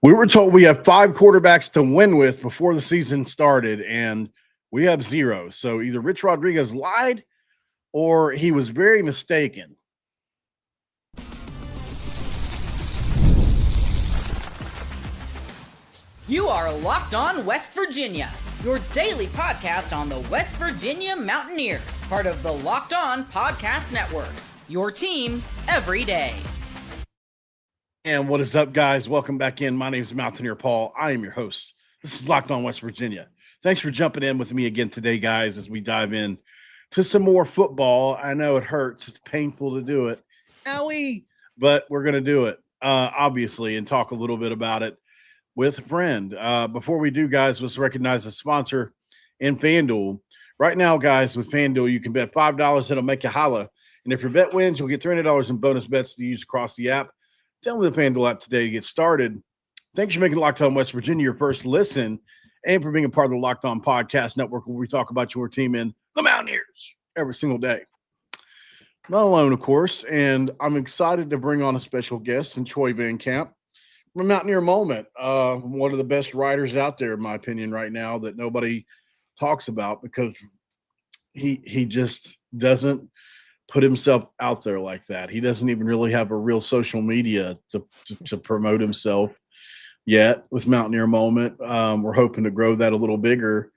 We were told we have 5 quarterbacks to win with before the season started, and we have 0. So either Rich Rodriguez lied or he was very mistaken. You are Locked On West Virginia, your daily podcast on the West Virginia Mountaineers, part of the Locked On Podcast Network, your team every day. And what is up, guys? Welcome back in. My name is Mountaineer Paul. I am your host. This is Locked On West Virginia. Thanks for jumping in with me again today, guys, as we dive in to some more football. I know it hurts. It's painful to do it. Owie! But we're going to do it, obviously, and talk a little bit about it with a friend. Before we do, guys, let's recognize a sponsor in FanDuel. Right now, guys, with FanDuel, you can bet $5. It'll make you holla. And if your bet wins, you'll get $300 in bonus bets to use across the app. Download the FanDuel app today to get started. Thanks for making Locked On West Virginia your first listen and for being a part of the Locked On Podcast Network, where we talk about your team in the Mountaineers every single day. Not alone, of course, and I'm excited to bring on a special guest in Troy Van Camp from Mountaineer Moment, one of the best writers out there, in my opinion, right now that nobody talks about because he just doesn't put himself out there like that. He doesn't even really have a real social media to promote himself yet with Mountaineer Moment. We're hoping to grow that a little bigger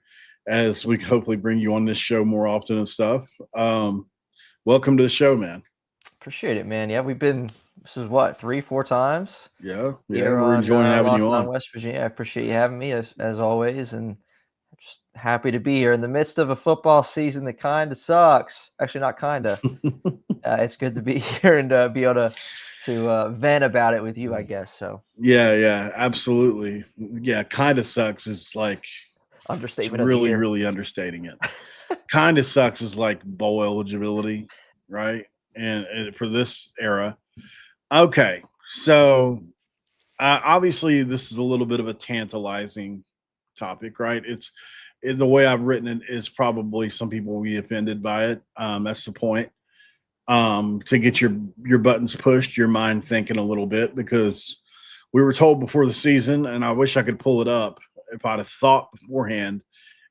as we can hopefully bring you on this show more often and stuff. Welcome to the show, man. Appreciate it, man. Yeah, this is what, 3-4 times? Yeah, we're enjoying having you on. West Virginia. I appreciate you having me as always, and just happy to be here in the midst of a football season that kind of sucks. Actually, not kind of. It's good to be here and be able to vent about it with you, I guess. So yeah, absolutely. Yeah, kind of sucks is like understatement. Really understating it. Kind of sucks is like bowl eligibility, right? And for this era. Okay, so obviously this is a little bit of a tantalizing topic, right? It's the way I've written it is probably some people will be offended by it. That's the point. To get your buttons pushed, your mind thinking a little bit, because we were told before the season, and I wish I could pull it up. If I'd have thought beforehand,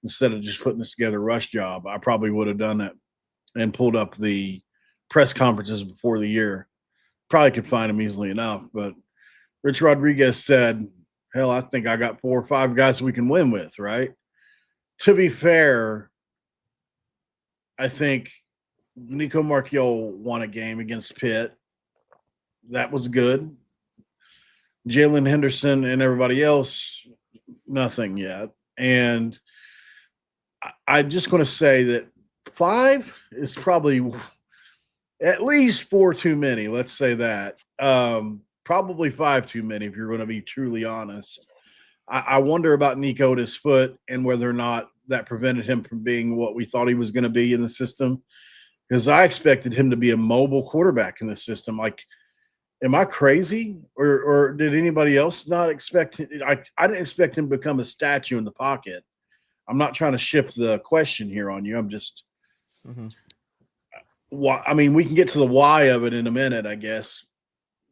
instead of just putting this together rush job, I probably would have done it and pulled up the press conferences before the year. Probably could find them easily enough, but Rich Rodriguez said, hell, I think I got 4 or 5 guys we can win with, right? To be fair, I think Nico Marchiol won a game against Pitt. That was good. Jalen Henderson and everybody else, nothing yet. And I'm just going to say that 5 is probably at least 4 too many. Let's say that. Probably 5 too many if you're going to be truly honest. I wonder about Nico at his foot and whether or not that prevented him from being what we thought he was going to be in the system. Because I expected him to be a mobile quarterback in the system. Like, am I crazy? Or did anybody else not expect – I didn't expect him to become a statue in the pocket. I'm not trying to shift the question here on you. I'm just I mean, we can get to the why of it in a minute, I guess.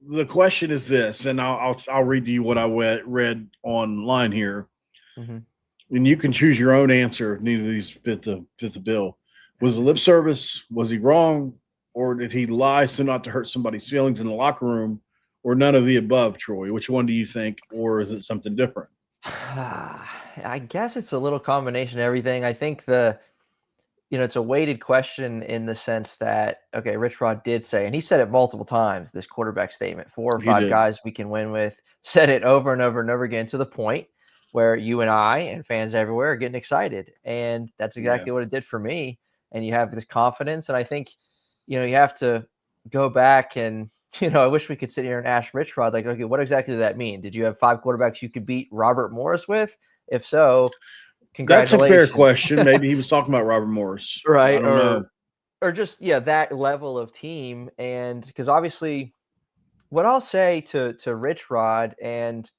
The question is this, and I'll read to you what I read online here, and you can choose your own answer if neither of these fit the bill. Was it lip service? Was he wrong? Or did he lie so not to hurt somebody's feelings in the locker room? Or none of the above, Troy? Which one do you think? Or is it something different? I guess it's a little combination of everything. I think it's a weighted question in the sense that, okay, Richrod did say, and he said it multiple times, this quarterback statement, 4 or 5 guys we can win with, said it over and over and over again to the point where you and I and fans everywhere are getting excited. And that's exactly what it did for me. And you have this confidence. And I think, you have to go back and, I wish we could sit here and ask Richrod, like, okay, what exactly did that mean? Did you have 5 quarterbacks you could beat Robert Morris with? If so, congratulations. That's a fair question. Maybe he was talking about Robert Morris. Right. I don't know. Or just, that level of team. And because obviously what I'll say to Richrod, and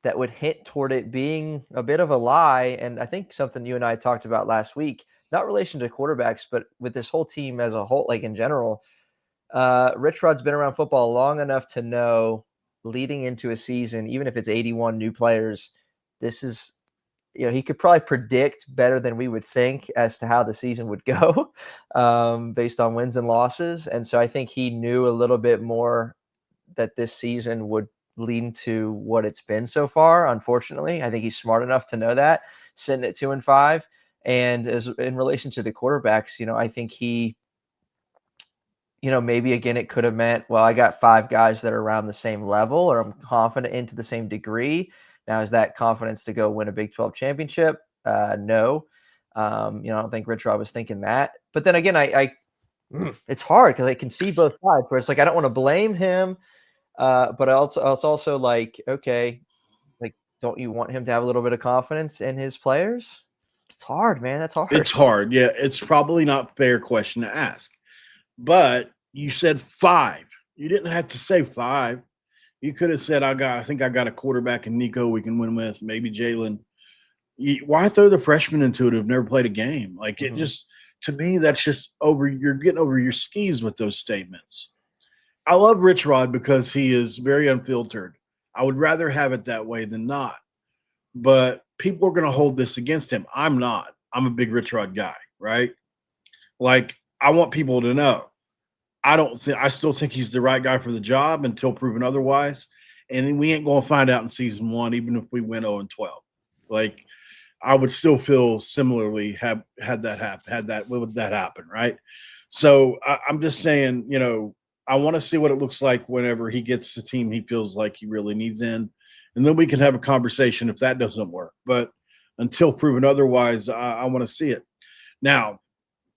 that would hint toward it being a bit of a lie, and I think something you and I talked about last week, not relation to quarterbacks, but with this whole team as a whole, like in general, Richrod's been around football long enough to know, leading into a season, even if it's 81 new players, this is, he could probably predict better than we would think as to how the season would go based on wins and losses. And so I think he knew a little bit more that this season would lead to what it's been so far. Unfortunately, I think he's smart enough to know that, sitting at 2-5. And as in relation to the quarterbacks, I think he, maybe again, it could have meant, well, I got 5 guys that are around the same level, or I'm confident in to the same degree. Now, is that confidence to go win a Big 12 championship? No. I don't think Richrod was thinking that. But then again, it's hard because I can see both sides where it's like, I don't want to blame him. But it's also like, okay, like, don't you want him to have a little bit of confidence in his players? It's hard, man. That's hard. It's hard. Yeah, it's probably not a fair question to ask. But you said 5. You didn't have to say 5. You could have said, I think I got a quarterback in Nico we can win with, maybe Jalen. Why throw the freshman into it who've never played a game? Like, it just, to me, that's just you're getting over your skis with those statements. I love Richrod because he is very unfiltered. I would rather have it that way than not. But people are going to hold this against him. I'm not. I'm a big Richrod guy, right? Like, I want people to know. I still think he's the right guy for the job until proven otherwise. And we ain't going to find out in season 1, even if we win 0-12. Like, I would still feel similarly had that happen, right? So I'm just saying, I want to see what it looks like whenever he gets the team he feels like he really needs in. And then we can have a conversation if that doesn't work. But until proven otherwise, I want to see it. Now,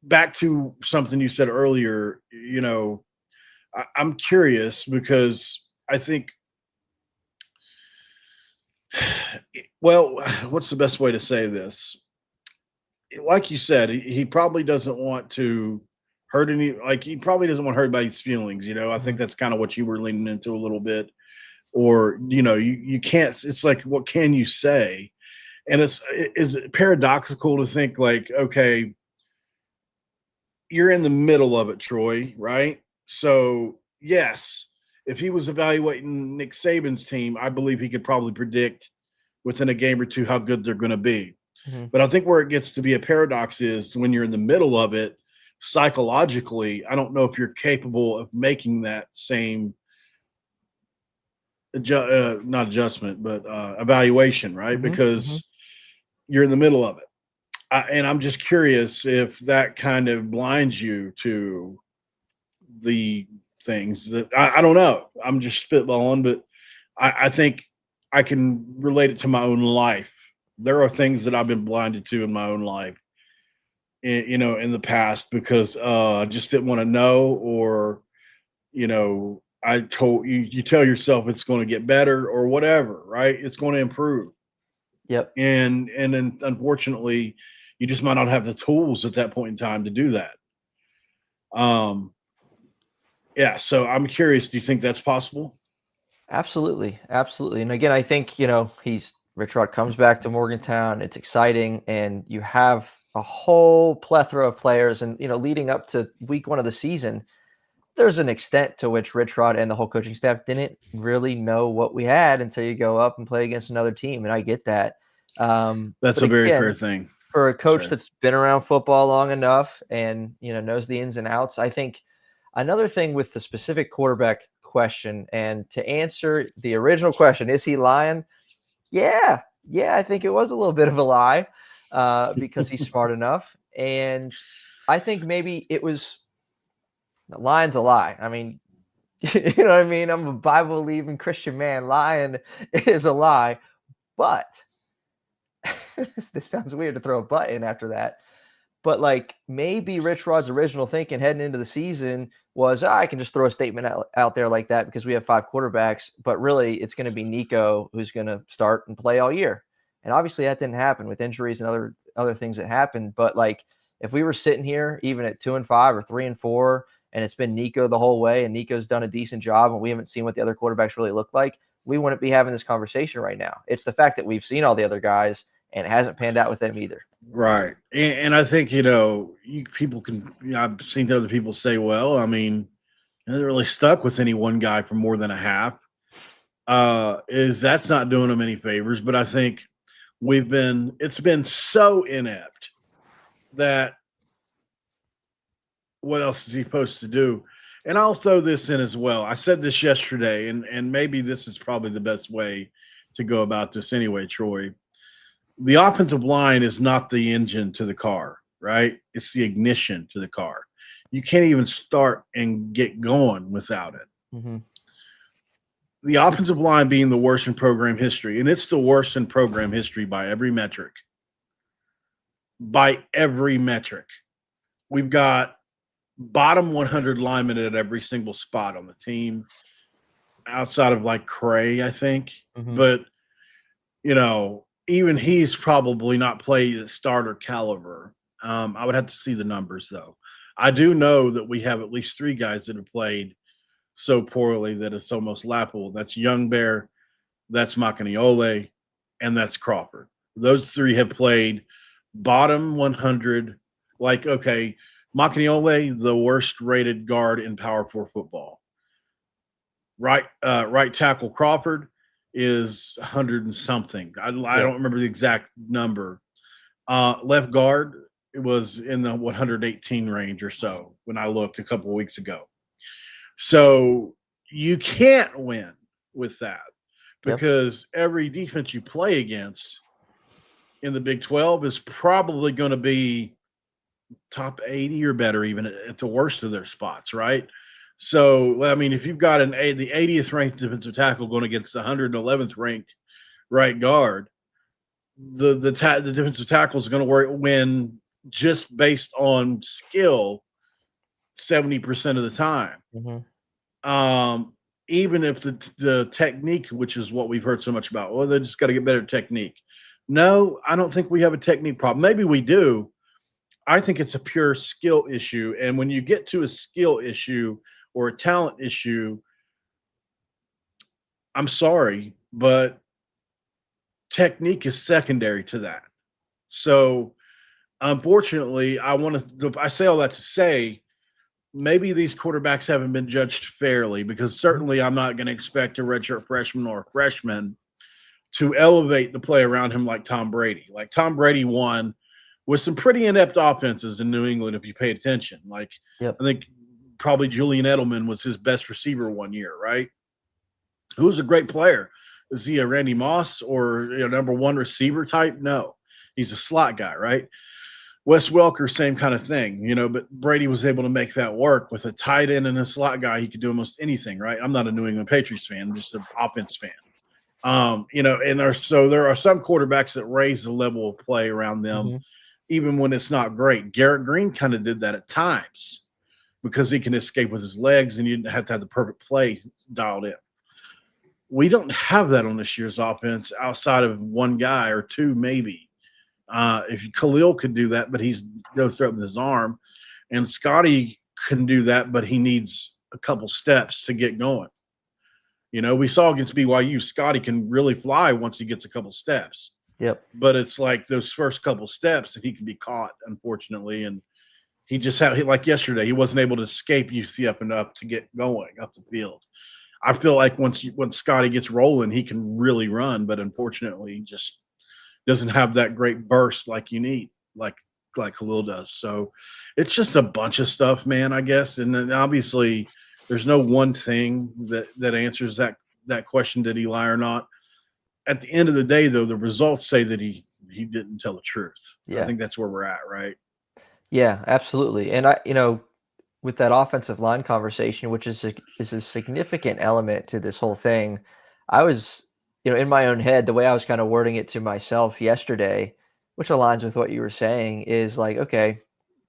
back to something you said earlier, I'm curious because I think, well, what's the best way to say this? Like you said, he probably doesn't want to hurt he probably doesn't want to hurt anybody's feelings. I think that's kind of what you were leaning into a little bit. Or, you can't, it's like, what can you say? And is it paradoxical to think like, okay, you're in the middle of it, Troy, right? So, yes, if he was evaluating Nick Saban's team, I believe he could probably predict within a game or two how good they're going to be. But I think where it gets to be a paradox is when you're in the middle of it, psychologically, I don't know if you're capable of making that same not adjustment, but evaluation, right? Because you're in the middle of it. And I'm just curious if that kind of blinds you to the things that I don't know. I'm just spitballing, but I think I can relate it to my own life. There are things that I've been blinded to in my own life, in the past because I just didn't want to know, or, I told you tell yourself it's going to get better or whatever, right? It's going to improve. Yep. And then unfortunately, you just might not have the tools at that point in time to do that. Yeah. So I'm curious, do you think that's possible? Absolutely. Absolutely. And again, I think, Richrod comes back to Morgantown. It's exciting. And you have a whole plethora of players. And, leading up to week 1 of the season, there's an extent to which Richrod and the whole coaching staff didn't really know what we had until you go up and play against another team. And I get that. That's a very fair thing. For a coach that's been around football long enough and, knows the ins and outs. I think another thing with the specific quarterback question, and to answer the original question, is he lying? Yeah, I think it was a little bit of a lie because he's smart enough. And I think maybe it was lying's a lie. I mean, you know what I mean? I'm a Bible-believing Christian man. Lying is a lie. But this sounds weird to throw a but in after that. But like maybe Richrod's original thinking heading into the season was, I can just throw a statement out there like that because we have 5 quarterbacks, but really it's going to be Nico who's going to start and play all year. And obviously that didn't happen with injuries and other things that happened. But like if we were sitting here even at 2-5 or 3-4, and it's been Nico the whole way, and Nico's done a decent job, and we haven't seen what the other quarterbacks really look like, we wouldn't be having this conversation right now. It's the fact that we've seen all the other guys, and it hasn't panned out with them either. Right. And I think, people can, I've seen other people say, well, I mean, they're really stuck with any one guy for more than a half. is that's not doing them any favors. But I think it's been so inept that what else is he supposed to do? And I'll throw this in as well. I said this yesterday, and maybe this is probably the best way to go about this anyway, Troy. The offensive line is not the engine to the car, right? It's the ignition to the car. You can't even start and get going without it. Mm-hmm. The offensive line being the worst in program history, and it's the worst in program history by every metric. By every metric. We've got bottom 100 linemen at every single spot on the team, outside of like Cray, I think. Mm-hmm. But, even he's probably not played at starter caliber. I would have to see the numbers, though. I do know that we have at least 3 guys that have played so poorly that it's almost laughable. That's Young Bear, that's Makaniole, and that's Crawford. Those 3 have played bottom 100. Like, okay, Makaniole, the worst rated guard in Power 4 football. Right tackle Crawford is 100 and something. I don't remember the exact number. Left guard, it was in the 118 range or so when I looked a couple of weeks ago. So you can't win with that because every defense you play against in the Big 12 is probably going to be top 80 or better, even at the worst of their spots, right? So, I mean, if you've got the 80th ranked defensive tackle going against the 111th ranked right guard, the defensive tackle is going to win just based on skill 70% of the time. Mm-hmm. Even if the technique, which is what we've heard so much about, well, they just got to get better technique. No, I don't think we have a technique problem. Maybe we do. I think it's a pure skill issue. And when you get to a skill issue or a talent issue, I'm sorry, but technique is secondary to that. So, unfortunately, I say all that to say maybe these quarterbacks haven't been judged fairly, because certainly I'm not going to expect a redshirt freshman or a freshman to elevate the play around him like Tom Brady. Like Tom Brady won with some pretty inept offenses in New England, if you pay attention. Like, I think probably Julian Edelman was his best receiver one year, right? Who's a great player? Is he a Randy Moss or number 1 receiver type? No. He's a slot guy, right? Wes Welker, same kind of thing, but Brady was able to make that work with a tight end and a slot guy. He could do almost anything, right? I'm not a New England Patriots fan. I'm just an offense fan. And there are some quarterbacks that raise the level of play around them, even when it's not great. Garrett Green kind of did that at times because he can escape with his legs and you didn't have to have the perfect play dialed in. We don't have that on this year's offense outside of 1 guy or 2, maybe. If Khalil could do that, but he's goes through it with his arm, and Scotty can do that, but he needs a couple steps to get going. We saw against BYU, Scotty can really fly once he gets a couple steps. Yep. But it's like those first couple steps that he can be caught, unfortunately, and he just like yesterday, he wasn't able to escape UCF enough to get going up the field. I feel like once Scotty gets rolling, he can really run, but unfortunately, he just doesn't have that great burst like you need, like Khalil does. So it's just a bunch of stuff, man, I guess. And then obviously there's no one thing that answers that question, did he lie or not? At the end of the day, though, the results say that he didn't tell the truth. Yeah. I think that's where we're at, right? Yeah, absolutely. And with that offensive line conversation, which is a significant element to this whole thing, I was in my own head, the way I was kind of wording it to myself yesterday, which aligns with what you were saying, is like, okay,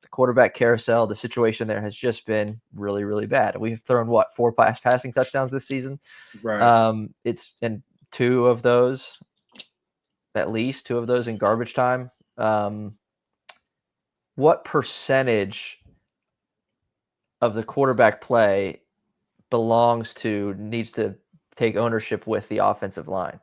the quarterback carousel, the situation there has just been really, really bad. We've thrown 4 passing touchdowns this season. Right. It's and 2 of those, at least 2 of those in garbage time. What percentage of the quarterback play needs to take ownership with the offensive line,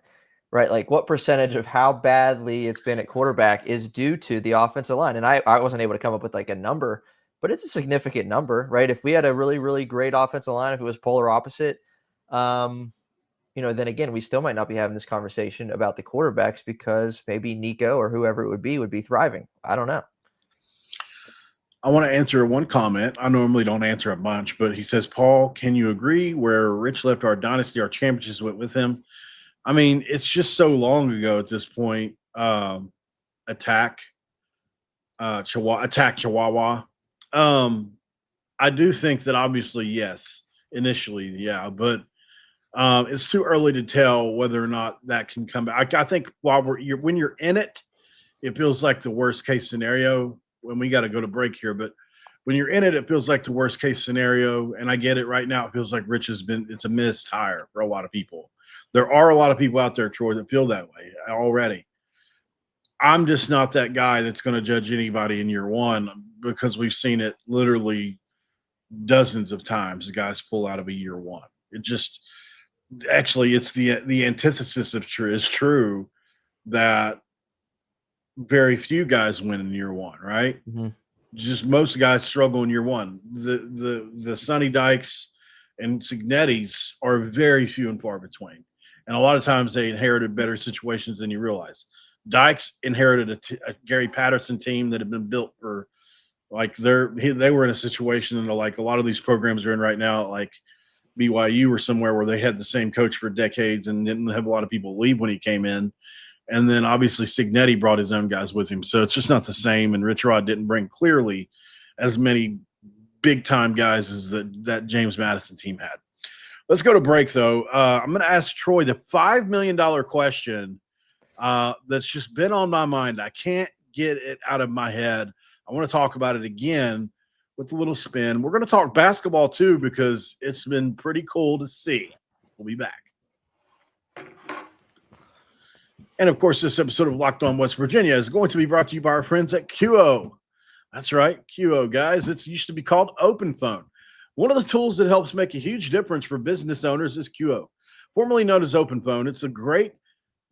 right? Like what percentage of how badly it's been at quarterback is due to the offensive line? And I wasn't able to come up with like a number, but it's a significant number, right? If we had a really, really great offensive line, if it was polar opposite, then again, we still might not be having this conversation about the quarterbacks because maybe Nico or whoever it would be thriving. I don't know. I want to answer one comment. I normally don't answer a bunch, but he says, Paul, can you agree where Rich left our dynasty, our championships went with him? I mean, it's just so long ago at this point. Attack Chihuahua. I do think that obviously, yes, initially, yeah, but it's too early to tell whether or not that can come back. I think when you're in it, it feels like the worst case scenario. When we got to go to break here, but when you're in it, it feels like the worst case scenario. And I get it right now. It feels like Rich it's a missed hire for a lot of people. There are a lot of people out there, Troy, that feel that way already. I'm just not that guy that's going to judge anybody in year one because we've seen it literally dozens of times. Guys pull out of a year one. It just actually it's the antithesis of true that very few guys win in year one, right? Mm-hmm. Just most guys struggle in year one. The Sonny Dykes and Signettis are very few and far between. And a lot of times they inherited better situations than you realize. Dykes inherited a Gary Patterson team that had been built for like they were in a situation like a lot of these programs are in right now, like BYU or somewhere where they had the same coach for decades and didn't have a lot of people leave when he came in. And then obviously Signetti brought his own guys with him. So it's just not the same. And Richrod didn't bring clearly as many big time guys as that James Madison team had. Let's go to break though. I'm going to ask Troy the $5 million question that's just been on my mind. I can't get it out of my head. I want to talk about it again with a little spin. We're going to talk basketball too, because it's been pretty cool to see. We'll be back. And, of course, this episode of Locked On West Virginia is going to be brought to you by our friends at QO. That's right, QO, guys. It used to be called Open Phone. One of the tools that helps make a huge difference for business owners is QO, formerly known as Open Phone. It's a great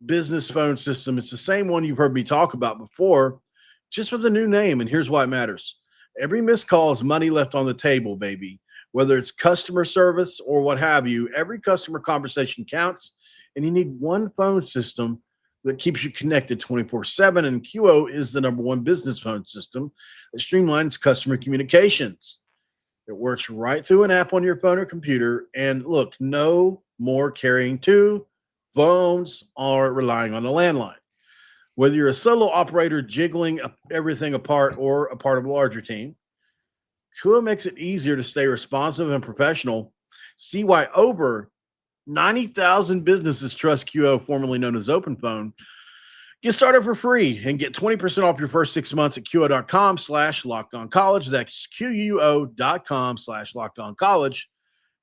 business phone system. It's the same one you've heard me talk about before, just with a new name, and here's why it matters. Every missed call is money left on the table, baby. Whether it's customer service or what have you, every customer conversation counts, and you need one phone system that keeps you connected 24/7, and QO is the #1 business phone system that streamlines customer communications. It works right through an app on your phone or computer, and look, no more carrying two phones or relying on a landline. Whether you're a solo operator jiggling everything apart or a part of a larger team, QO makes it easier to stay responsive and professional. See why over 90,000 businesses trust QO, formerly known as Open Phone. Get started for free and get 20% off your first 6 months at QO.com/LockedOnCollege. That's QUO.com/LockedOnCollege.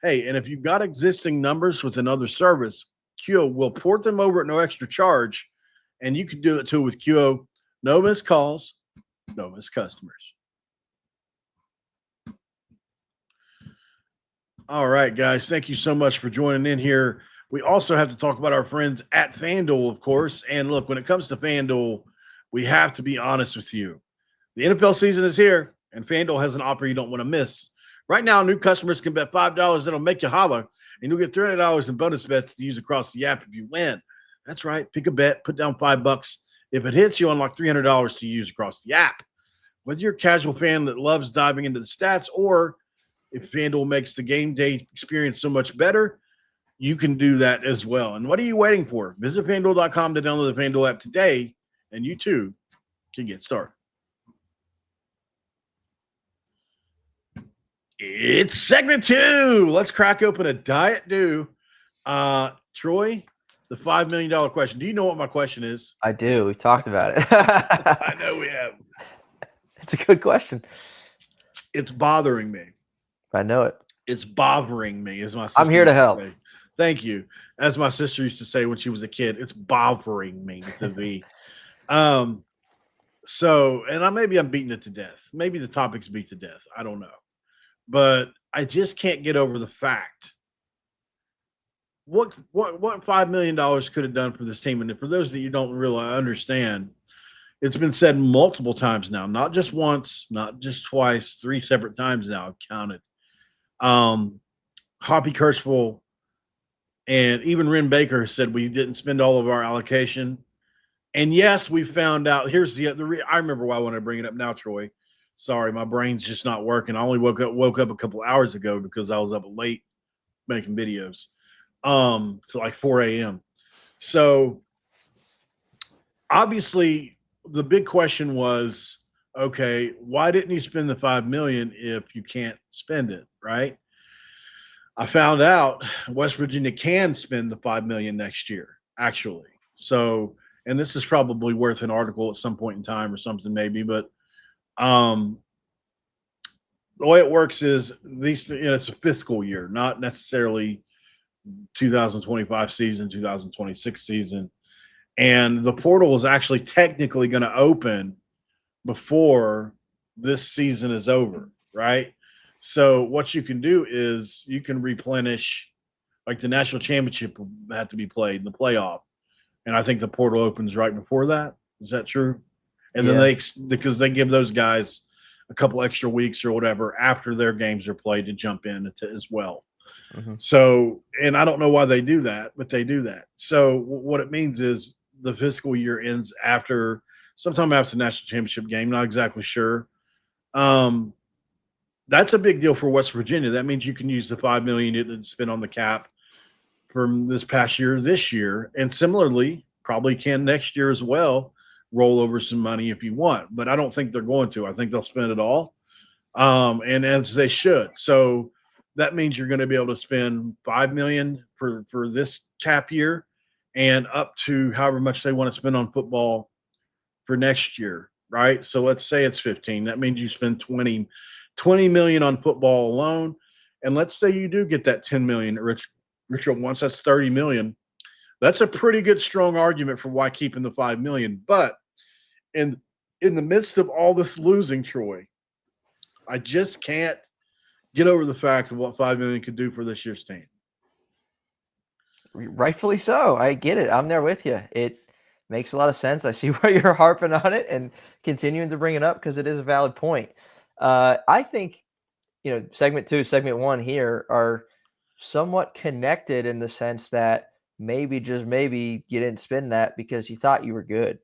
Hey, and if you've got existing numbers with another service, QO will port them over at no extra charge, and you can do it too with QO. No missed calls, no missed customers. All right, guys. Thank you so much for joining in here. We also have to talk about our friends at FanDuel, of course. And look, when it comes to FanDuel, we have to be honest with you. The NFL season is here, and FanDuel has an offer you don't want to miss. Right now, new customers can bet $5 that'll make you holler, and you'll get $300 in bonus bets to use across the app if you win. That's right. Pick a bet, put down $5. If it hits, you unlock $300 to use across the app. Whether you're a casual fan that loves diving into the stats, or if FanDuel makes the game day experience so much better, you can do that as well. And what are you waiting for? Visit FanDuel.com to download the FanDuel app today, and you too can get started. It's segment 2. Let's crack open a Diet Dew. Troy, the $5 million question. Do you know what my question is? I do. We've talked about it. I know we have. It's a good question. It's bothering me. I know it. It's bothering me, as my sister I'm here to help. Say. Thank you. As my sister used to say when she was a kid, it's bothering me with the V. So, and maybe I'm beating it to death. Maybe the topic's beat to death. I don't know. But I just can't get over the fact. What $5 million could have done for this team? And for those that you don't really understand, it's been said multiple times now, not just once, not just twice, 3 separate times now I've counted. Hoppy Kercheval And even Ren Baker said we didn't spend all of our allocation. And yes, we found out. Here's the I remember why I want to bring it up now, Troy. Sorry, my brain's just not working. I only woke up a couple hours ago because I was up late making videos, to like 4 a.m. So obviously, the big question was, okay, why didn't you spend the $5 million if you can't spend it, right? I found out West Virginia can spend the $5 million next year, actually. So, and this is probably worth an article at some point in time or something, maybe. But the way it works is it's a fiscal year, not necessarily 2025 season, 2026 season, and the portal is actually technically going to open before this season is over, right? So what you can do is you can replenish, like the national championship will have to be played in the playoff, and I think the portal opens right before that. Is that true? And then because they give those guys a couple extra weeks or whatever after their games are played to jump in as well. Mm-hmm. So, and I don't know why they do that, but they do that. So what it means is the fiscal year ends sometime after the national championship game. Not exactly sure. That's a big deal for West Virginia. That means you can use the $5 million you didn't spend on the cap from this past year, this year, and similarly, probably can next year as well. Roll over some money if you want, but I don't think they're going to. I think they'll spend it all, and as they should. So that means you're going to be able to spend $5 million for this cap year, and up to however much they want to spend on football for next year, right? So let's say it's 15. That means you spend 20 million on football alone, and let's say you do get that 10 million. Richrod wants, that's 30 million. That's a pretty good strong argument for why keeping the 5 million. But in the midst of all this losing, Troy, I just can't get over the fact of what 5 million could do for this year's team. Rightfully so. I get it. I'm there with you. It makes a lot of sense. I see why you're harping on it and continuing to bring it up because it is a valid point. I think, segment 2, segment 1 here are somewhat connected in the sense that maybe, just maybe, you didn't spend that because you thought you were good.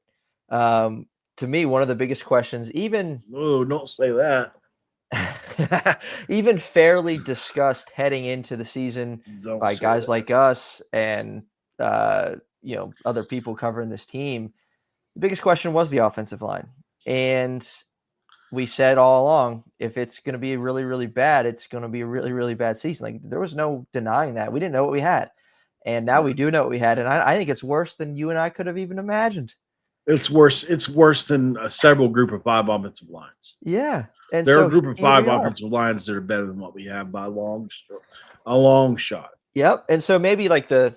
To me, one of the biggest questions, even don't say that. even fairly discussed heading into the season by guys like us and other people covering this team, the biggest question was the offensive line. And we said all along, if it's going to be really, really bad, it's going to be a really, really bad season. Like, there was no denying that. We didn't know what we had. And now we do know what we had. And I think it's worse than you and I could have even imagined. It's worse. It's worse than several group of 5 offensive lines. Yeah. And there are a group of 5 offensive lines that are better than what we have by a long shot. Yep. And so maybe like the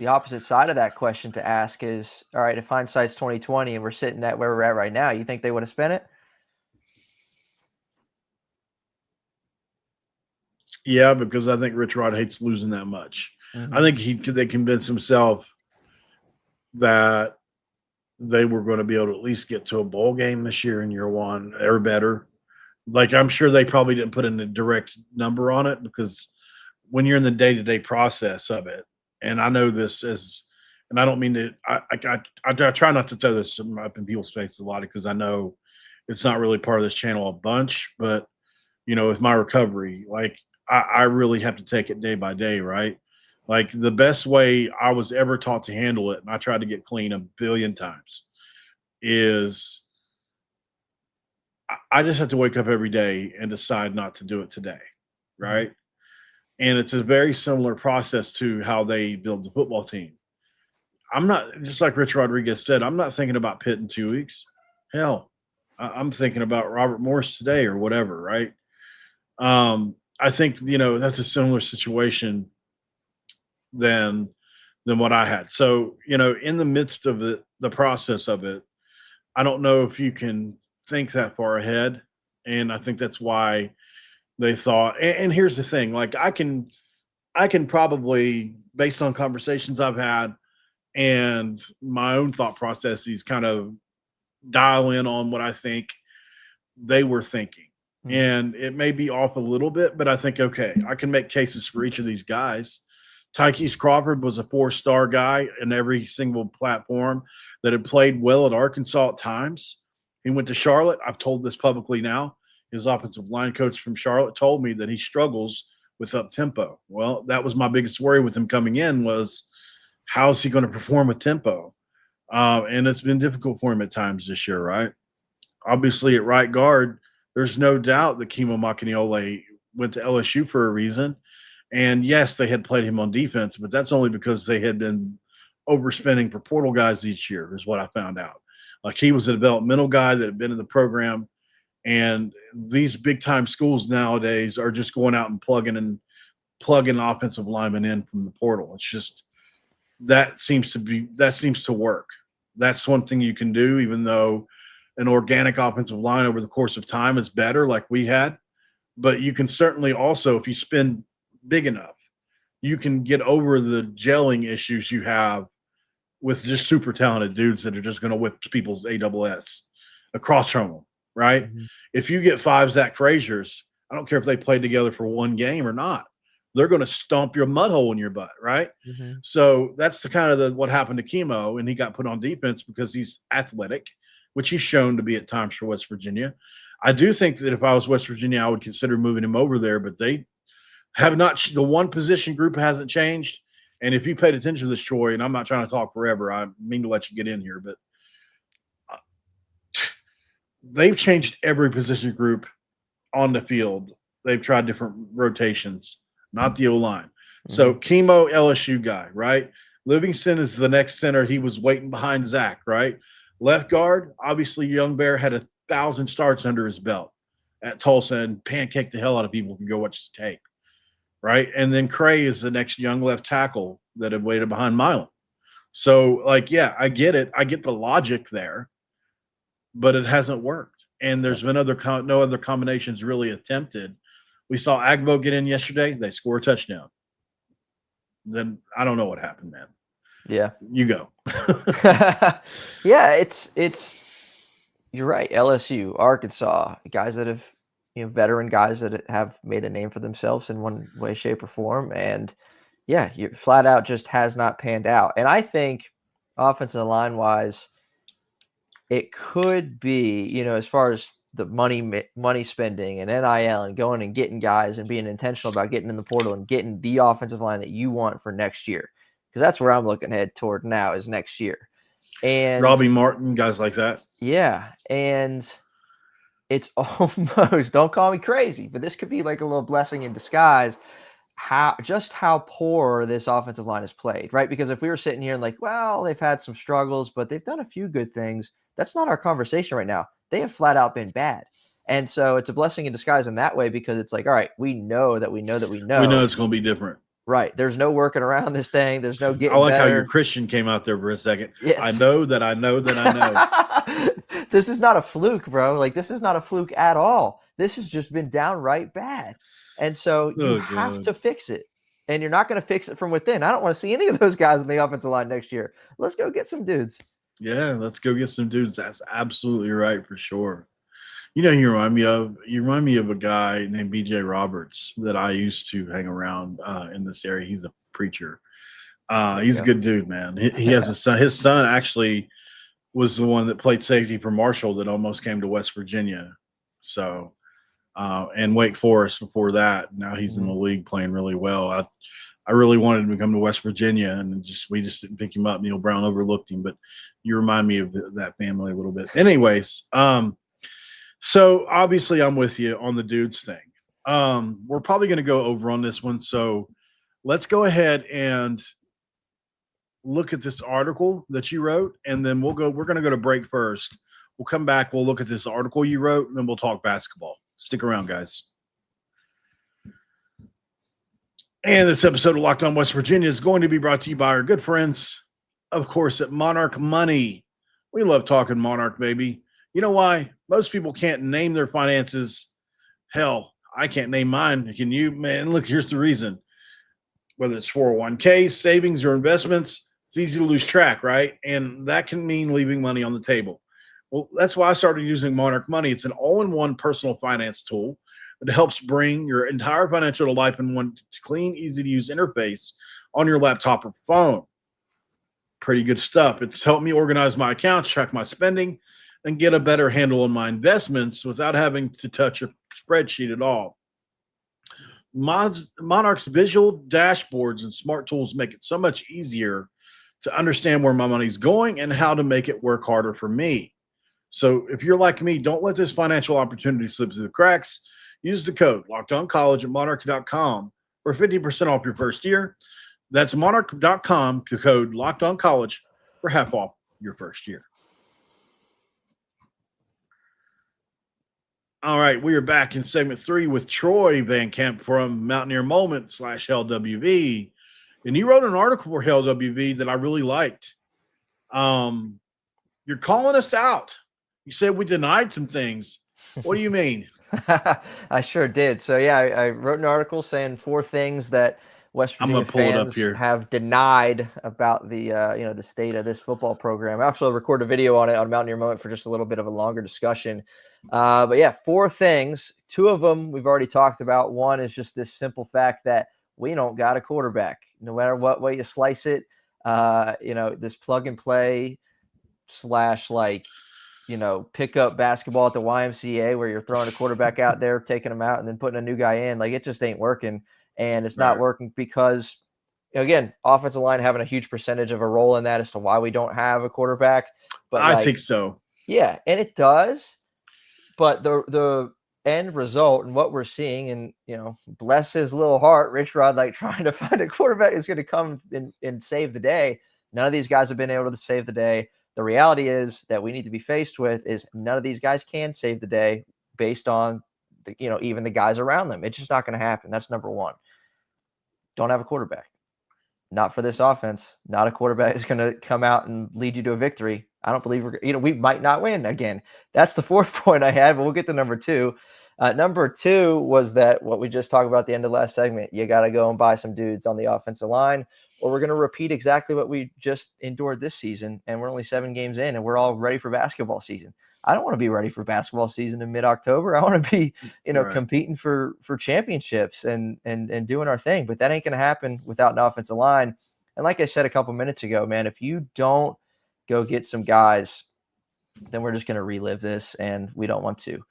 opposite side of that question to ask is, all right, if hindsight's 2020 and we're sitting at where we're at right now, you think they would have spent it? Yeah, because I think Richrod hates losing that much. Mm-hmm. I think they convinced himself that they were going to be able to at least get to a bowl game this year in year 1 or better. Like, I'm sure they probably didn't put in a direct number on it because when you're in the day-to-day process of it, and I know this as, and I don't mean to, I try not to throw this up in people's faces a lot because I know it's not really part of this channel a bunch, but, with my recovery, like, I really have to take it day by day, right? Like, the best way I was ever taught to handle it, and I tried to get clean a billion times, is I just have to wake up every day and decide not to do it today, right? And it's a very similar process to how they build the football team. I'm not, just like Rich Rodriguez said, I'm not thinking about Pitt in 2 weeks. Hell, I'm thinking about Robert Morris today or whatever, right? I think, that's a similar situation than what I had. So, in the midst of the process of it, I don't know if you can think that far ahead. And I think that's why they thought, and here's the thing, like, I can probably, based on conversations I've had and my own thought processes, kind of dial in on what I think they were thinking. And it may be off a little bit, but I think, okay, I can make cases for each of these guys. Tykees Crawford was a 4-star guy in every single platform that had played well at Arkansas at times. He went to Charlotte. I've told this publicly now. His offensive line coach from Charlotte told me that he struggles with up-tempo. Well, that was my biggest worry with him coming in was how is he going to perform with tempo? And it's been difficult for him at times this year, right? Obviously, at right guard, there's no doubt that Kimo Makaniole went to LSU for a reason. And yes, they had played him on defense, but that's only because they had been overspending for portal guys each year, is what I found out. Like he was a developmental guy that had been in the program. And these big time schools nowadays are just going out and plugging offensive linemen in from the portal. It's just that seems to work. That's one thing you can do, even though an organic offensive line over the course of time is better, like we had. But you can certainly also, if you spend big enough, you can get over the gelling issues you have with just super talented dudes that are just going to whip people's ASS across from them, right? Mm-hmm. If you get 5 Zach Frazier's, I don't care if they played together for one game or not. They're going to stomp your mud hole in your butt, right? Mm-hmm. So that's the kind of what happened to Kimo, and he got put on defense because he's athletic, which he's shown to be at times for West Virginia. I do think that if I was West Virginia, I would consider moving him over there, but they have not – the one position group hasn't changed. And if you paid attention to this, Troy, and I'm not trying to talk forever, I mean to let you get in here, but they've changed every position group on the field. They've tried different rotations, not the O-line. Mm-hmm. So Kimo, LSU guy, right? Livingston is the next center. He was waiting behind Zach, right? Left guard, obviously Young Bear had 1,000 starts under his belt at Tulsa and pancaked the hell out of people who can go watch his tape, right? And then Cray is the next young left tackle that had waited behind Milan. So, like, yeah, I get it. I get the logic there, but it hasn't worked. And there's been no other combinations really attempted. We saw Agbo get in yesterday. They score a touchdown. Then I don't know what happened, man. Yeah. You go. Yeah, it's you're right. LSU, Arkansas, guys that have, veteran guys that have made a name for themselves in one way, shape, or form. And yeah, you flat out just has not panned out. And I think offensive line wise, it could be, as far as the money spending and NIL and going and getting guys and being intentional about getting in the portal and getting the offensive line that you want for next year. Because that's where I'm looking ahead toward now is next year. And Robbie Martin, guys like that. Yeah. And it's almost, don't call me crazy, but this could be like a little blessing in disguise. How poor this offensive line is played, right? Because if we were sitting here and like, well, they've had some struggles, but they've done a few good things. That's not our conversation right now. They have flat out been bad. And so it's a blessing in disguise in that way, because it's like, all right, we know it's going to be different. Right. There's no working around this thing. There's no getting I like better. how your Christian came out there for a second. Yes. I know that I know. This is not a fluke, bro. Like, this is not a fluke at all. This has just been downright bad. And so you have to fix it. And you're not going to fix it from within. I don't want to see any of those guys in the offensive line next year. Let's go get some dudes. Yeah, let's go get some dudes. That's absolutely right, for sure. You remind me of a guy named BJ Roberts that I used to hang around in this area. He's a preacher. He's a good dude, man. He has a son. His son actually was the one that played safety for Marshall that almost came to West Virginia. So, and Wake Forest before that. Now he's in the league playing really well. I really wanted him to come to West Virginia, and we just didn't pick him up. Neil Brown overlooked him, but you remind me of that family a little bit. Anyways, so obviously I'm with you on the dudes thing. We're probably going to go over on this one. So let's go ahead and look at this article that you wrote, and then we're going to go to break first. We'll come back. We'll look at this article you wrote, and then we'll talk basketball. Stick around, guys. And this episode of Locked On West Virginia is going to be brought to you by our good friends, of course, at Monarch Money. We love talking Monarch, baby. You know why? Most people can't name their finances. Hell, I can't name mine. Can you? Man, look, here's the reason. Whether it's 401k, savings, or investments, it's easy to lose track, right? And that can mean leaving money on the table. Well, that's why I started using Monarch Money. It's an all-in-one personal finance tool that helps bring your entire financial to life in one clean, easy-to-use interface on your laptop or phone. Pretty good stuff. It's helped me organize my accounts, track my spending, and get a better handle on my investments without having to touch a spreadsheet at all. Monarch's visual dashboards and smart tools make it so much easier to understand where my money's going and how to make it work harder for me. So if you're like me, don't let this financial opportunity slip through the cracks. Use the code LockedOnCollege at monarch.com for 50% off your first year. That's monarch.com to code LockedOnCollege for half off your first year. All right, we are back in segment 3 with Troy Van Camp from Mountaineer Moment /LWV. And you wrote an article for LWV that I really liked. You're calling us out. You said we denied some things. What do you mean? I sure did. So yeah, I wrote an article saying 4 things that West Virginia fans have denied about the the state of this football program. I actually recorded a video on it on Mountaineer Moment for just a little bit of a longer discussion. But yeah, 4 things. 2 of them we've already talked about. One is just this simple fact that we don't got a quarterback. No matter what way you slice it, this plug and play / pick up basketball at the YMCA where you're throwing a quarterback out there, taking him out, and then putting a new guy in. Like, it just ain't working. And it's not working because, again, offensive line having a huge percentage of a role in that as to why we don't have a quarterback. But I think so. Yeah, and it does. But the end result and what we're seeing, and bless his little heart, Richrod, trying to find a quarterback is going to come and save the day. None of these guys have been able to save the day. The reality is that we need to be faced with is none of these guys can save the day based on even the guys around them. It's just not going to happen. That's number one. Don't have a quarterback. Not for this offense. Not a quarterback is going to come out and lead you to a victory. I don't believe we might not win again. That's the 4th point I had, but we'll get to number 2. Number 2 was that what we just talked about at the end of last segment. You got to go and buy some dudes on the offensive line, or we're going to repeat exactly what we just endured this season. And we're only 7 games in, and we're all ready for basketball season. I don't want to be ready for basketball season in mid-October. I want to be, competing for championships and doing our thing. But that ain't going to happen without an offensive line. And like I said a couple minutes ago, man, if you don't go get some guys, then we're just going to relive this, and we don't want to.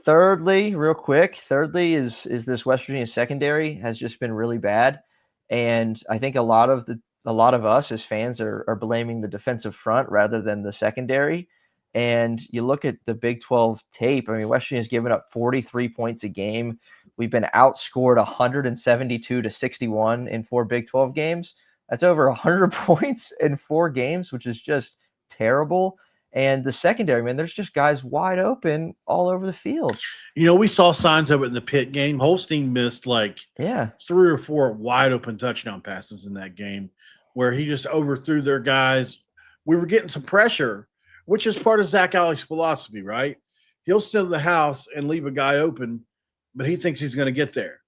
Thirdly, real quick, is this West Virginia secondary has just been really bad. And I think a lot of us as fans are blaming the defensive front rather than the secondary. And you look at the Big 12 tape. I mean, West Virginia's given up 43 points a game. We've been outscored 172-61 in 4 Big 12 games. That's over 100 points in 4 games, which is just terrible. And the secondary, man, there's just guys wide open all over the field. We saw signs of it in the Pitt game. Holstein missed 3 or 4 wide open touchdown passes in that game where he just overthrew their guys. We were getting some pressure, which is part of Zach Alex's philosophy, right? He'll sit in the house and leave a guy open, but he thinks he's going to get there.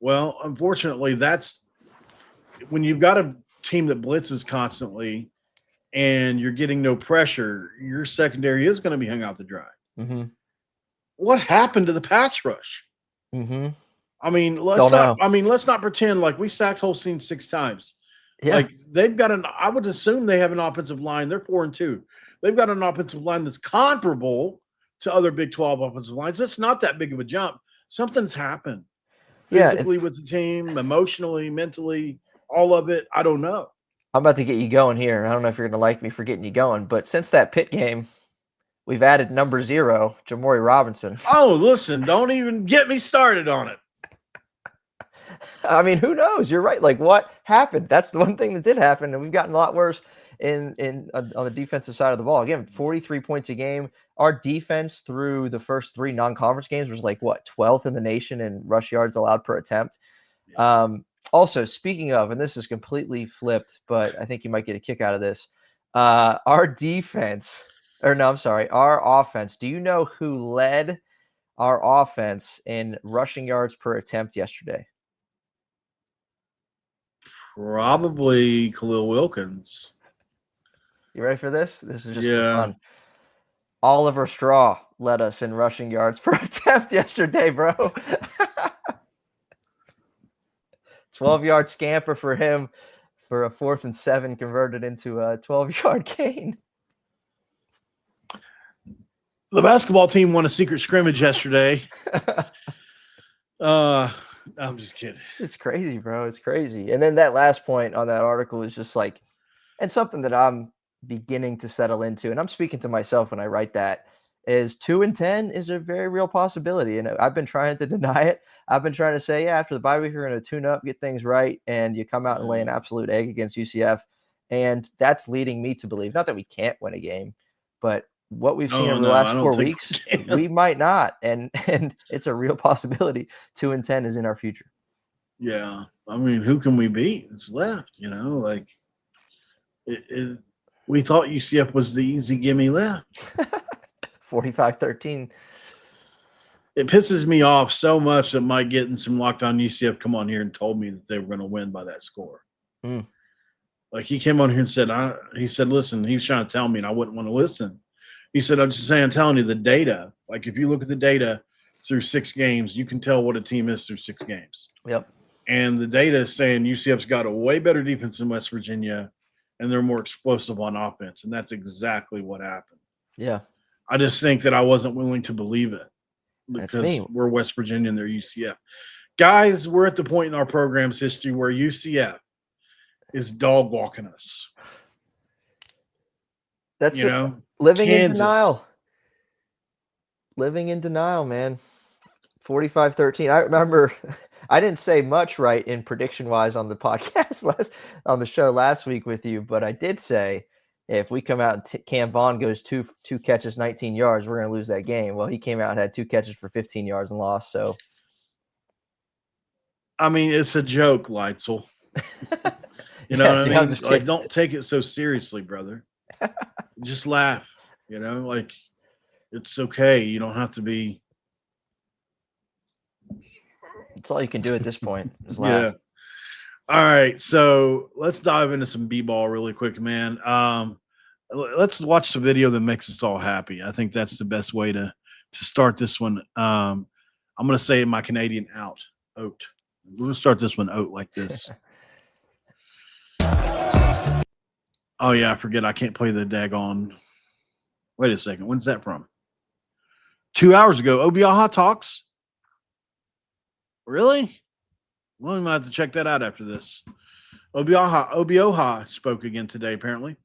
Well, unfortunately, that's when you've got a team that blitzes constantly and you're getting no pressure, your secondary is going to be hung out to dry. Mm-hmm. What happened to the pass rush? Mm-hmm. I mean, let's not pretend like we sacked Holstein 6 times. Yeah. Like, they've got I would assume they have an offensive line. They're 4-2. They've got an offensive line that's comparable to other Big 12 offensive lines. It's not that big of a jump. Something's happened physically with the team, emotionally, mentally, all of it. I don't know. I'm about to get you going here. I don't know if you're going to like me for getting you going, but since that Pitt game, we've added number 0, Jamori Robinson. Oh, listen, don't even get me started on it. I mean, who knows? You're right. Like, what happened? That's the one thing that did happen, and we've gotten a lot worse on the defensive side of the ball. Again, 43 points a game. Our defense through the first 3 non-conference games was 12th in the nation in rush yards allowed per attempt. Yeah. Also, speaking of, and this is completely flipped, but I think you might get a kick out of this. Our offense. Do you know who led our offense in rushing yards per attempt yesterday? Probably Khalil Wilkins. You ready for this? This is just for fun. Oliver Straw led us in rushing yards per attempt yesterday, bro. 12-yard scamper for him for a 4th and 7 converted into a 12-yard gain. The basketball team won a secret scrimmage yesterday. I'm just kidding. It's crazy, bro. It's crazy. And then that last point on that article is just like, and something that I'm beginning to settle into, and I'm speaking to myself when I write that, is 2-10 is a very real possibility. And I've been trying to deny it. I've been trying to say, yeah, after the bye week, you're going to tune up, get things right, and you come out and lay an absolute egg against UCF. And that's leading me to believe, not that we can't win a game, but what we've seen over the last 4 weeks, we might not. And it's a real possibility. 2-10 is in our future. Yeah. I mean, who can we beat? It's left, like we thought UCF was the easy gimme left. 45-13. It pisses me off so much that Mike getting some Locked On UCF come on here and told me that they were going to win by that score. Like he came on here and said, he said, listen, he was trying to tell me and I wouldn't want to listen. He said, I'm just saying, I'm telling you the data. Like if you look at the data through 6 games, you can tell what a team is through 6 games. Yep. And the data is saying UCF's got a way better defense than West Virginia, and they're more explosive on offense. And that's exactly what happened. Yeah. I just think that I wasn't willing to believe it because we're West Virginia and they're UCF. Guys, we're at the point in our program's history where UCF is dog walking us. That's living in denial. Living in denial, man. 45-13. I remember I didn't say much right in prediction-wise on the podcast on the show last week with you, but I did say if we come out and Cam Vaughn goes two catches, 19 yards, we're going to lose that game. Well, he came out and had 2 catches for 15 yards and lost. So, I mean, it's a joke, Leitzel. You know what I mean? Like, don't take it so seriously, brother. Just laugh. Like it's okay. You don't have to be. That's all you can do at this point. Just laugh. Yeah. All right. So let's dive into some b-ball really quick, man. Let's watch the video that makes us all happy. I think that's the best way to start this one. I'm going to say my Canadian oat. We're going to start this one out like this. Oh, yeah, I forget. I can't play the daggone. Wait a second. When's that from? 2 hours ago. Obiaha talks. Really? Well, we might have to check that out after this. Obiaha spoke again today, apparently.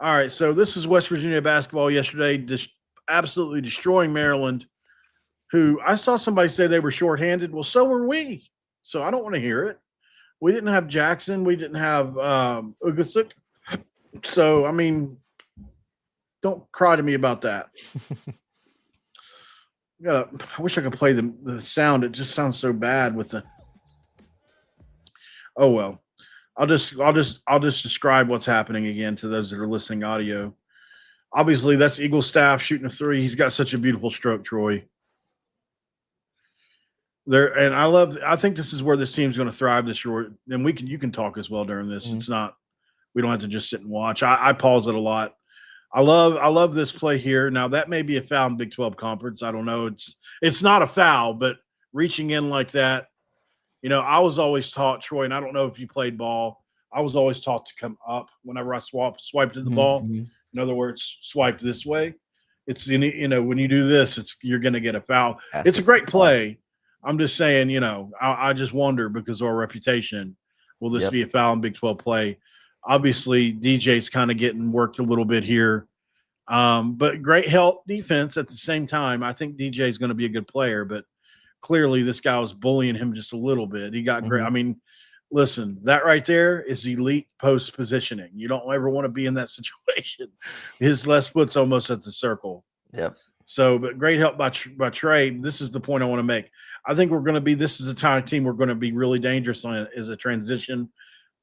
All right, so this is West Virginia basketball yesterday, absolutely destroying Maryland, who I saw somebody say they were shorthanded. Well, so were we. So I don't want to hear it. We didn't have Jackson. We didn't have Ugasuk. So, I mean, don't cry to me about that. I wish I could play the sound. It just sounds so bad with the. Oh well, I'll just describe what's happening again to those that are listening audio. Obviously, that's Eagle Staff shooting a 3. He's got such a beautiful stroke, Troy. And I think this is where this team's going to thrive this year. And you can talk as well during this. It's not. We don't have to just sit and watch. I pause it a lot. I love this play here. Now that may be a foul in Big 12 conference. I don't know. It's not a foul, but reaching in like that, I was always taught, Troy, and I don't know if you played ball. I was always taught to come up whenever I swiped at the ball. In other words, swipe this way. It's when you do this, you're going to get a foul. It's a great play. I'm just saying, I just wonder because of our reputation, will this be a foul in Big 12 play? Obviously, DJ's kind of getting worked a little bit here, but great help defense at the same time. I think DJ is going to be a good player, but clearly this guy was bullying him just a little bit. He got great. I mean, listen, that right there is elite post positioning. You don't ever want to be in that situation. His left foot's almost at the circle. Yep. So, but great help by Trey. This is the point I want to make. I think this is the kind of team we're going to be really dangerous on as a transition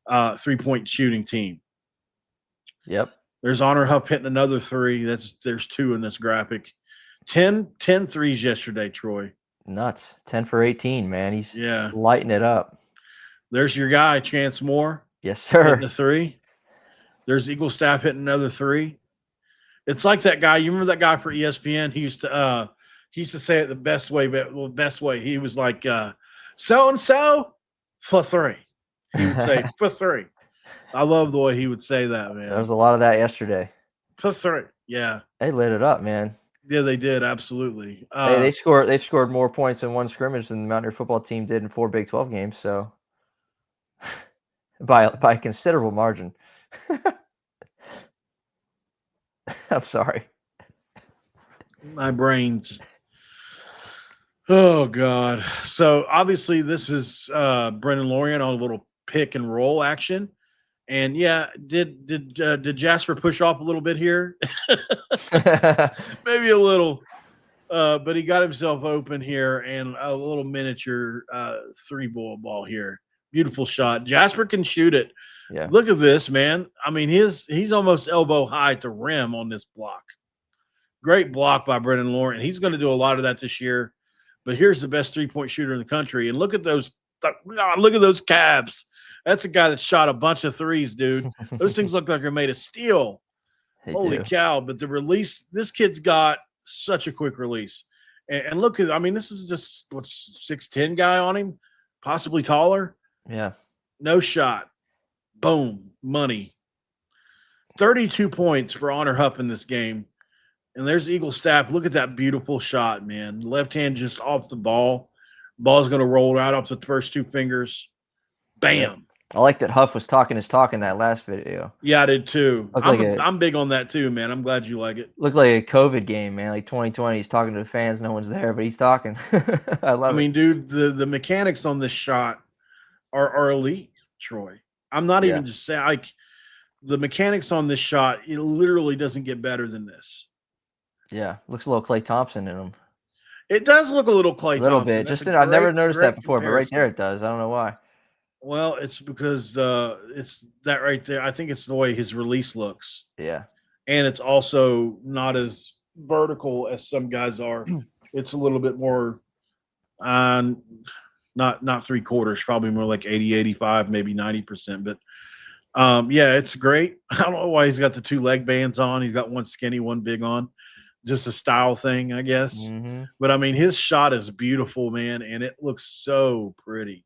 3-point shooting team. Yep. There's Honor Huff hitting another 3. There's 2 in this graphic. 10 threes yesterday, Troy. Nuts. 10 for 18, man. He's lighting it up. There's your guy, Chance Moore. Yes, sir. Hitting a 3. There's Eagle Staff hitting another 3. It's like that guy. You remember that guy for ESPN? He used to say it the best way, but the best way. He was like, so and so for 3. He would say for 3. I love the way he would say that, man. There was a lot of that yesterday. For 3. Yeah. They lit it up, man. Yeah, they did. Absolutely. They've scored more points in one scrimmage than the Mountaineer football team did in 4 Big 12 games. So by a considerable margin. I'm sorry. My brains. Oh, God. So, obviously, this is Brendan Lorient on a little pick and roll action. And, yeah, did Jasper push off a little bit here? Maybe a little. But he got himself open here and a little miniature 3-ball here. Beautiful shot. Jasper can shoot it. Yeah. Look at this, man. I mean, he's almost elbow high to rim on this block. Great block by Brendan Lorient. He's going to do a lot of that this year. But here's the best 3-point shooter in the country. And look at those calves. That's a guy that shot a bunch of threes, dude. Those things look like they're made of steel. Holy cow. But the release, this kid's got such a quick release. And look at, I mean, this is just 6'10" guy on him, possibly taller. Yeah. No shot. Boom. Money. 32 points for Honor Hupp in this game. And there's Eagle staff. Look at that beautiful shot, man. Left hand just off the ball. Ball's going to roll right off the first 2 fingers. Bam. Yeah. I like that Huff was talking his talk in that last video. Yeah, I did too. I'm big on that too, man. I'm glad you like it. Looked like a COVID game, man. Like 2020, he's talking to the fans. No one's there, but he's talking. I love it. I mean, dude, the mechanics on this shot are elite, Troy. I'm not even just saying, like, the mechanics on this shot, it literally doesn't get better than this. Yeah, looks a little Klay Thompson in him. It does look a little Klay Thompson. A little bit. I've never noticed that before, but right there it does. I don't know why. Well, it's because it's that right there. I think it's the way his release looks. Yeah. And it's also not as vertical as some guys are. It's a little bit more not 3/4, probably more like 80, 85, maybe 90%. But yeah, it's great. I don't know why he's got the 2 leg bands on. He's got one skinny, one big on. Just a style thing, I guess. Mm-hmm. But I mean, his shot is beautiful, man, and it looks so pretty.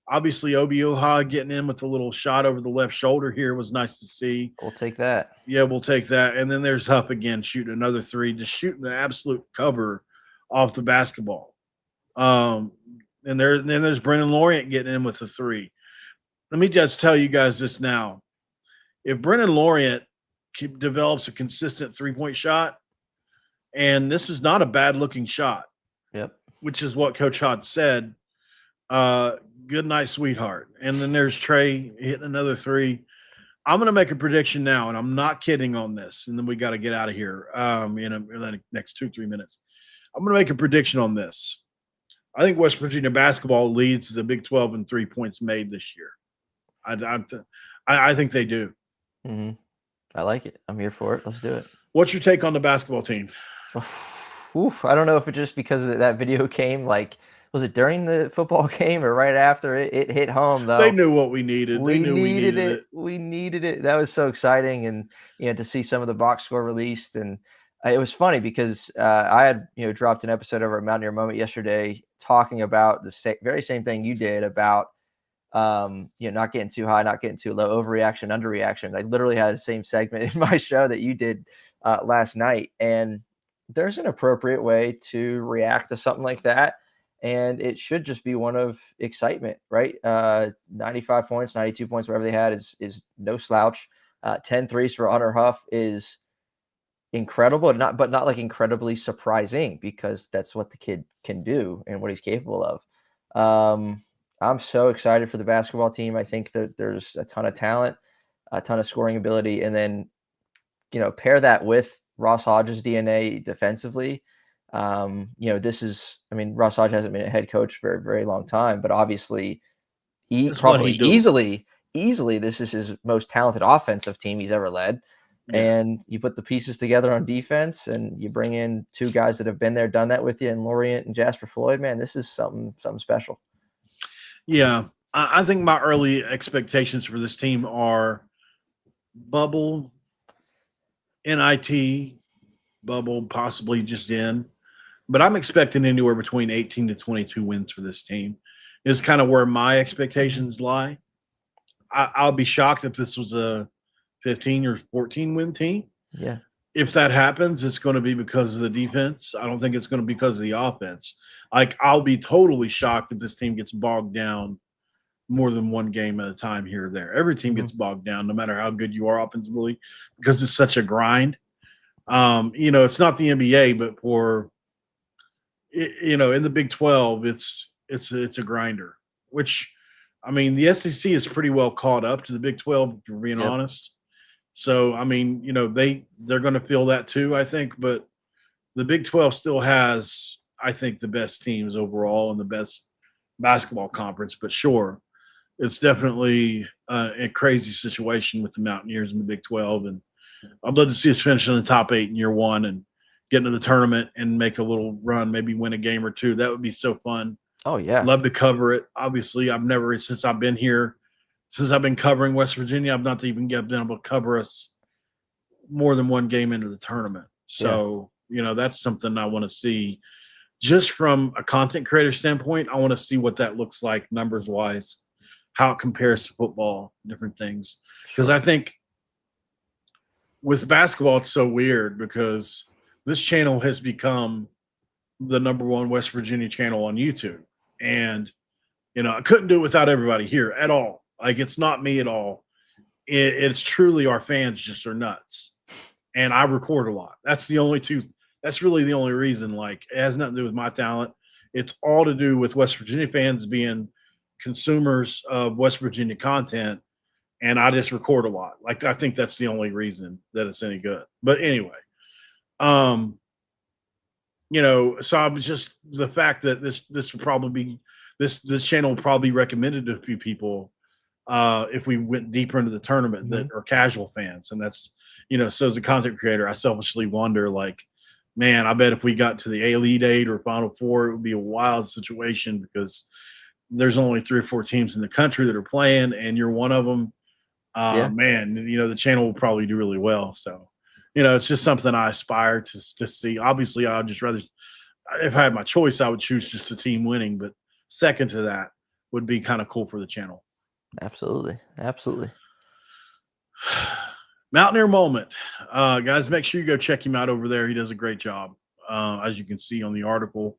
Obviously, Obioha getting in with a little shot over the left shoulder here was nice to see. We'll take that. Yeah, we'll take that. And then there's Huff again shooting another 3, just shooting the absolute cover off the basketball. And then there's Brendan Lorient getting in with a 3. Let me just tell you guys this now. If Brendan Lorient develops a consistent 3-point shot, and this is not a bad-looking shot, which is what Coach Hodge said, good night, sweetheart. And then there's Trey hitting another 3. I'm going to make a prediction now, and I'm not kidding on this, and then we got to get out of here in the next 2-3 minutes. I'm going to make a prediction on this. I think West Virginia basketball leads the Big 12 in 3 points made this year. I think they do. Mm-hmm. I like it. I'm here for it. Let's do it. What's your take on the basketball team? Oof, I don't know if it just because that video came, like, was it during the football game or right after it hit home, though? They knew what we needed. We needed it. We needed it. That was so exciting. And, to see some of the box score released. And it was funny because I had, dropped an episode over at Mountaineer Moment yesterday talking about the very same thing you did about, not getting too high, not getting too low, overreaction, underreaction. I literally had the same segment in my show that you did last night. And there's an appropriate way to react to something like that. And it should just be one of excitement, right? 95 points, 92 points, whatever they had is no slouch. 10 threes for Honor Huff is incredible, but not like incredibly surprising because that's what the kid can do and what he's capable of. I'm so excited for the basketball team. I think that there's a ton of talent, a ton of scoring ability, and then, pair that with Ross Hodge's DNA defensively. Ross Hodge hasn't been a head coach for a very long time, but obviously easily, this is his most talented offensive team he's ever led. Yeah. And you put the pieces together on defense and you bring in 2 guys that have been there, done that with you, and Lorient and Jasper Floyd, man, this is something special. Yeah. I think my early expectations for this team are bubble NIT bubble possibly just in, but I'm expecting anywhere between 18 to 22 wins for this team. Is kind of where my expectations lie. I'll be shocked if this was a 15 or 14 win team. Yeah. If that happens, it's going to be because of the defense. I don't think it's going to be because of the offense. Like, I'll be totally shocked if this team gets bogged down more than one game at a time here or there. Every team gets bogged down, no matter how good you are offensively, because it's such a grind. It's not the NBA, but for in the Big 12, it's a grinder. Which, I mean, the SEC is pretty well caught up to the Big 12, for being honest. So, I mean, they're going to feel that too, I think. But the Big 12 still has, I think, the best teams overall and the best basketball conference. But sure, it's definitely a crazy situation with the Mountaineers in the Big 12. And I'd love to see us finish in the top 8 in year one and get into the tournament and make a little run, maybe win a game or two. That would be so fun. Oh, yeah. Love to cover it. Obviously, since I've been here, since I've been covering West Virginia, I've not even been able to cover us more than one game into the tournament. So, that's something I want to see. Just from a content creator standpoint, I want to see what that looks like numbers-wise, how it compares to football, different things. Because I think with basketball, it's so weird because this channel has become the #1 West Virginia channel on YouTube. And, I couldn't do it without everybody here at all. Like, it's not me at all. It's truly our fans just are nuts. And I record a lot. That's really the only reason. Like, it has nothing to do with my talent. It's all to do with West Virginia fans being consumers of West Virginia content. And I just record a lot. Like, I think that's the only reason that it's any good. But anyway, so I was just the fact that this would probably be this channel would probably be recommended to a few people if we went deeper into the tournament that are casual fans. And that's, so as a content creator, I selfishly wonder, like, man, I bet if we got to the Elite Eight or Final Four, it would be a wild situation because there's only 3 or 4 teams in the country that are playing, and you're one of them. Man, the channel will probably do really well. So, it's just something I aspire to see. Obviously, I'd just rather, if I had my choice, I would choose just a team winning. But second to that would be kind of cool for the channel. Absolutely. Absolutely. Mountaineer Moment. Guys, make sure you go check him out over there. He does a great job, as you can see on the article.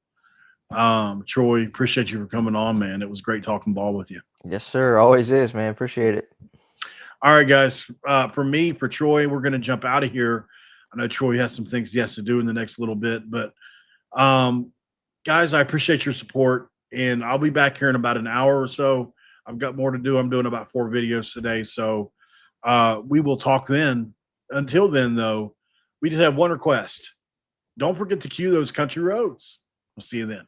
Troy, appreciate you for coming on, man. It was great talking ball with you. Yes, sir. Always is, man. Appreciate it. All right, guys. For Troy, we're going to jump out of here. I know Troy has some things he has to do in the next little bit, but guys, I appreciate your support, and I'll be back here in about an hour or so. I've got more to do. I'm doing about 4 videos today, so we will talk then. Until then, though, we just have one request. Don't forget to cue those country roads. We'll see you then.